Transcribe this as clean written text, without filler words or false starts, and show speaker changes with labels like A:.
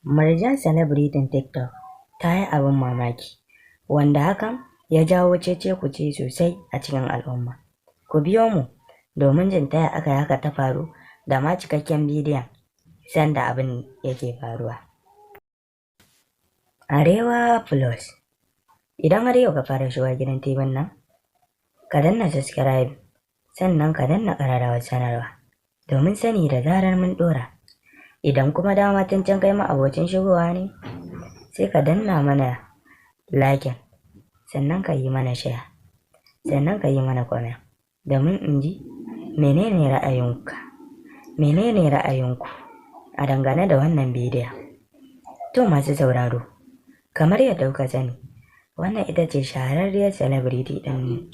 A: Murjan celebritin TikTok ta yi abin mamaki, wanda hakan ya jawo cece-kuce sosai a cikin al'umma. Ku biyo mu domin jin ta aka yi haka ta faru da ma cikakken bidiyon sanda abin yake faruwa. Arewa Plus. Idan har yau ka fara shiga gidan TV nan, ka danna subscribe, sannan ka danna ƙararrawar sanarwa domin sani da zarar mun ɗora. Idan kuma dama tun can kai ma abocin shigowa ne, sai ka danna mana like, sannan ka yi mana share, sannan ka yi mana comment domin in ji menene ra'ayinku a dangane da wannan bidiyon. To masu sauraro, kamar yadda kuka sani, wannan ita ce shahararriyar celebrity ɗin